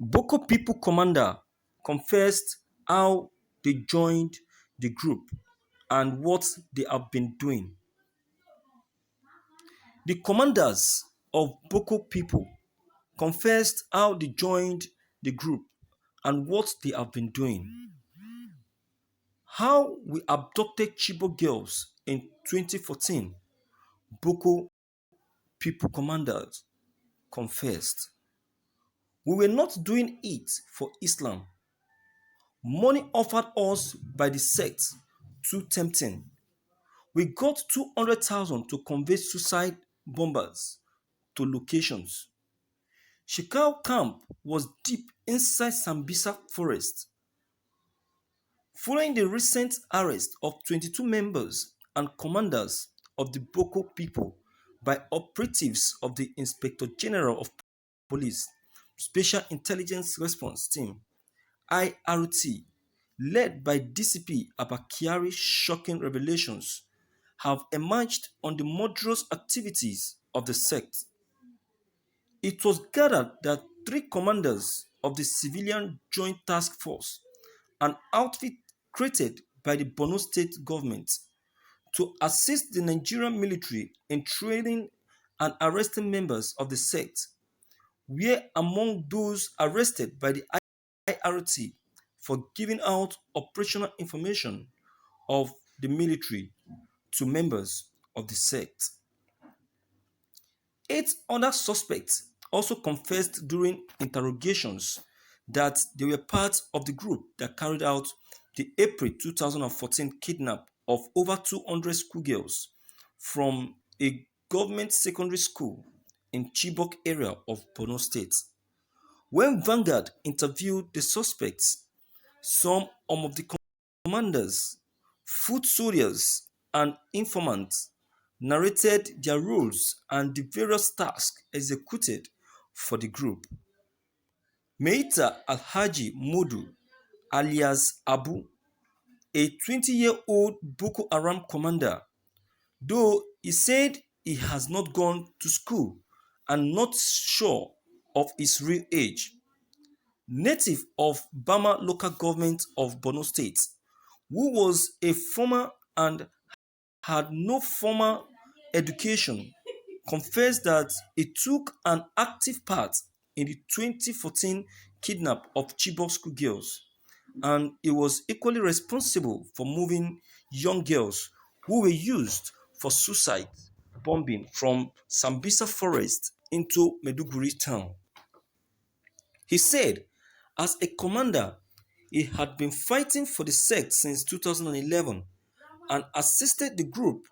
Boko people commander confessed how they joined the group and what they have been doing. The commanders of Boko people confessed how they joined the group and what they have been doing. How we abducted Chibok girls in 2014, Boko people commanders confessed. We were not doing it for Islam. Money offered us by the sect too tempting. We got 200,000 to convey suicide bombers to locations. Shekau camp was deep inside Sambisa forest. Following the recent arrest of 22 members and commanders of the Boko people by operatives of the Inspector General of Police Special Intelligence Response Team (IRT), led by DCP Abakari's shocking revelations have emerged on the murderous activities of the sect. It was gathered that three commanders of the Civilian Joint Task Force, an outfit created by the Borno State government to assist the Nigerian military in training and arresting members of the sect, were among those arrested by the IRT for giving out operational information of the military to members of the sect. 8 other suspects also confessed during interrogations that they were part of the group that carried out the April 2014 kidnap of over 200 schoolgirls from a government secondary school in Chibok area of Borno State. When Vanguard interviewed the suspects, some of the commanders, foot soldiers, and informants narrated their roles and the various tasks executed for the group. Meita Alhaji Modu, alias Abu, a 20-year-old Boko Haram commander, though he said he has not gone to school and not sure of his real age. Native of Bama local government of Borno State, who was a farmer and had no formal education, confessed that he took an active part in the 2014 kidnap of Chibok schoolgirls, and he was equally responsible for moving young girls who were used for suicide bombing from Sambisa forest into Maiduguri town. He said, as a commander, he had been fighting for the sect since 2011 and assisted the group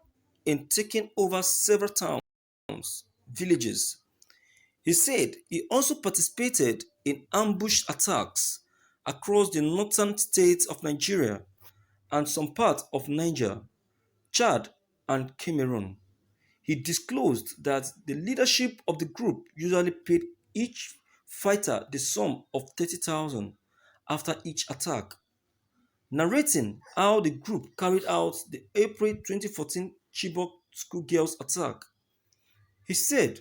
in taking over several towns, villages. He said he also participated in ambush attacks across the northern states of Nigeria and some parts of Niger, Chad, and Cameroon. He disclosed that the leadership of the group usually paid each fighter the sum of 30,000 after each attack, narrating how the group carried out the April 2014 Chibok schoolgirls attack. He said,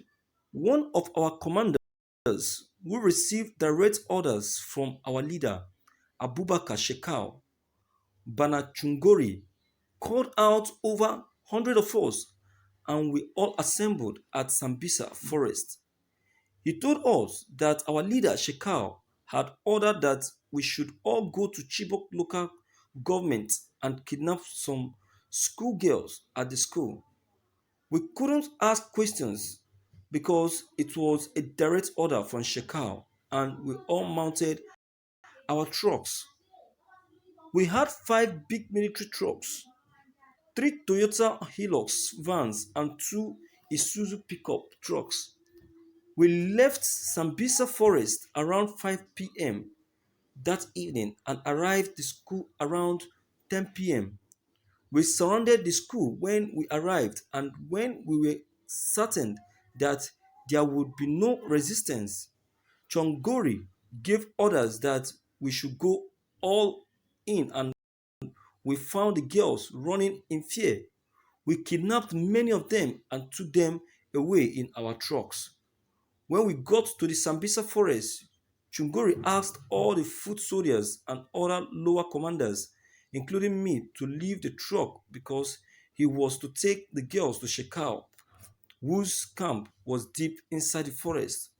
one of our commanders who received direct orders from our leader, Abubakar Shekau, Banachungori, called out over 100 of us and we all assembled at Sambisa forest. He told us that our leader Shekau had ordered that we should all go to Chibok local government and kidnap some schoolgirls at the school. We couldn't ask questions because it was a direct order from Shekau and we all mounted our trucks. We had 5 big military trucks, 3 Toyota Hilux vans and 2 Isuzu pickup trucks. We left Sambisa forest around 5 p.m. that evening and arrived the school around 10 p.m. We surrounded the school when we arrived, and when we were certain that there would be no resistance, Chongori gave orders that we should go all in, and we found the girls running in fear. We kidnapped many of them and took them away in our trucks. When we got to the Sambisa forest, Chungori asked all the foot soldiers and other lower commanders, including me, to leave the truck because he was to take the girls to Shekau, whose camp was deep inside the forest.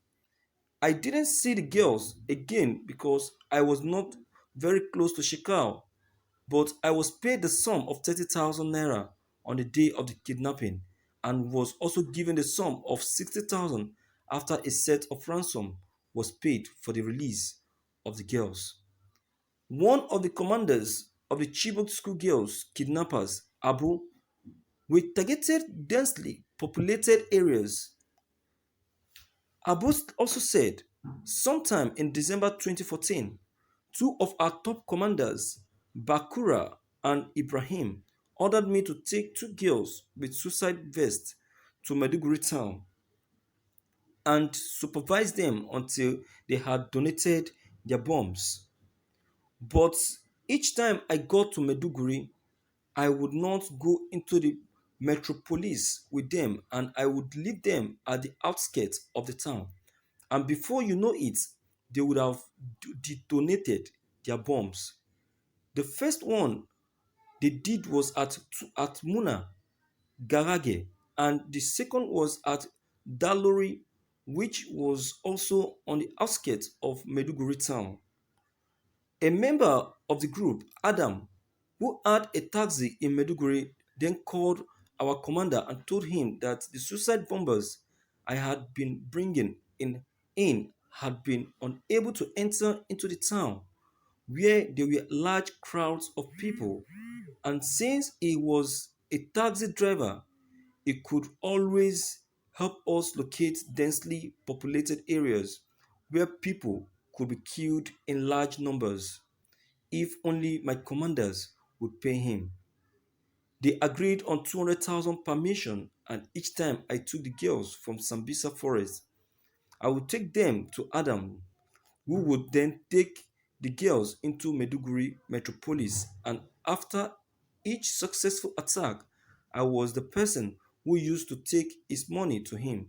I didn't see the girls again because I was not very close to Shekau, but I was paid the sum of 30,000 naira on the day of the kidnapping and was also given the sum of 60,000 after a set of ransom was paid for the release of the girls. One of the commanders of the Chibok schoolgirls kidnappers, Abu, we targeted densely populated areas. Abu also said, sometime in December 2014, two of our top commanders, Bakura and Ibrahim, ordered me to take two girls with suicide vests to Maiduguri town and supervise them until they had donated their bombs. But each time I got to Maiduguri, I would not go into the metropolis with them and I would leave them at the outskirts of the town. And before you know it, they would have detonated their bombs. The first one they did was at Muna, Garage, and the second was at Dalori, which was also on the outskirts of Meduguri town. A member of the group, Adam, who had a taxi in Meduguri, then called our commander and told him that the suicide bombers I had been bringing in had been unable to enter into the town where there were large crowds of people. And since he was a taxi driver, he could always help us locate densely populated areas where people could be killed in large numbers if only my commanders would pay him. They agreed on 200,000 per mission, and each time I took the girls from Sambisa Forest, I would take them to Adam, who would then take the girls into Meduguri metropolis. And after each successful attack, I was the person who used to take his money to him.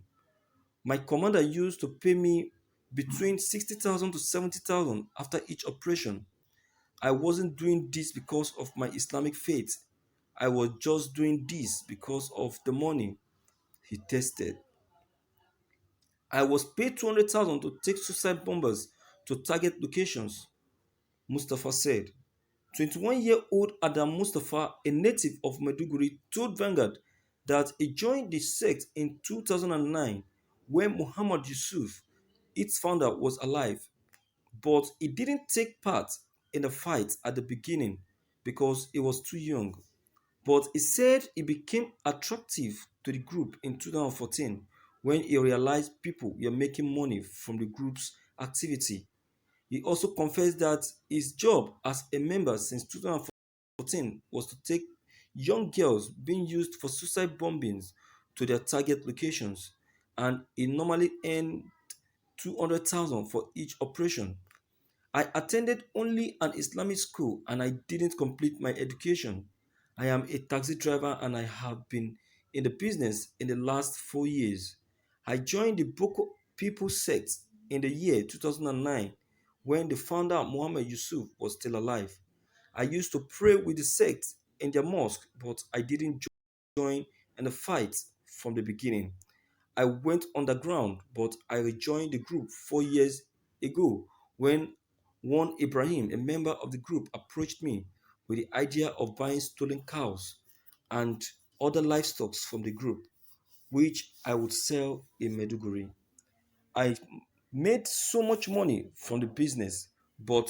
My commander used to pay me between 60,000 to 70,000 after each operation. I wasn't doing this because of my Islamic faith. I was just doing this because of the money he tested. I was paid 200,000 to take suicide bombers to target locations, Mustafa said. 21-year-old Adam Mustafa, a native of Maiduguri, told Vanguard that he joined the sect in 2009 when Muhammad Yusuf, its founder, was alive, but he didn't take part in the fight at the beginning because he was too young. But he said he became attractive to the group in 2014 when he realized people were making money from the group's activity. He also confessed that his job as a member since 2014 was to take young girls being used for suicide bombings to their target locations, and he normally earned 200,000 for each operation. I attended only an Islamic school and I didn't complete my education. I am a taxi driver and I have been in the business in the last 4 years. I joined the Boko People sect in the year 2009 when the founder Muhammad Yusuf was still alive. I used to pray with the sect in their mosque, but I didn't join in the fight from the beginning. I went underground, but I rejoined the group 4 years ago when one Ibrahim, a member of the group, approached me with the idea of buying stolen cows and other livestock from the group, which I would sell in Meduguri. I made so much money from the business, but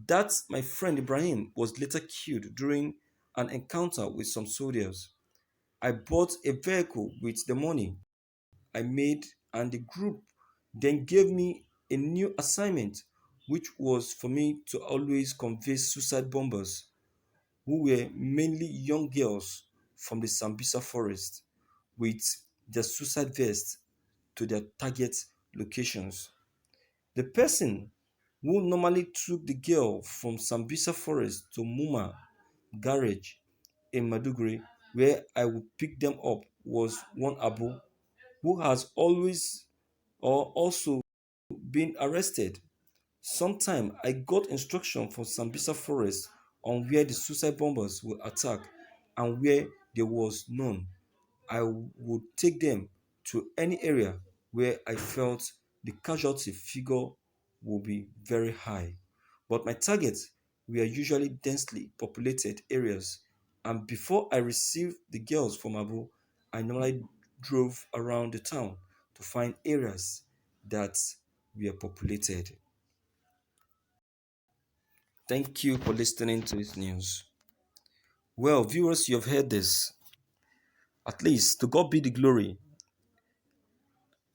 that my friend Ibrahim was later killed during an encounter with some soldiers. I bought a vehicle with the money I made, and the group then gave me a new assignment, which was for me to always convey suicide bombers, who were mainly young girls from the Sambisa forest, with their suicide vests to their target locations. The person who normally took the girl from Sambisa forest to Muma garage in Maduguri, where I would pick them up, was one Abu who has always or also been arrested. Sometime I got instruction from Sambisa Forest on where the suicide bombers will attack and where there was none. I would take them to any area where I felt the casualty figure would be very high. But my targets were usually densely populated areas, and before I received the girls from Abu, I normally drove around the town to find areas that were populated. Thank you for listening to this news. Well, viewers, you have heard this. At least, to God be the glory,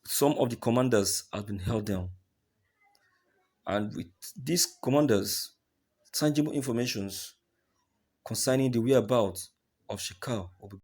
some of the commanders have been held down. And with these commanders, tangible informations concerning the whereabouts of Shekau will be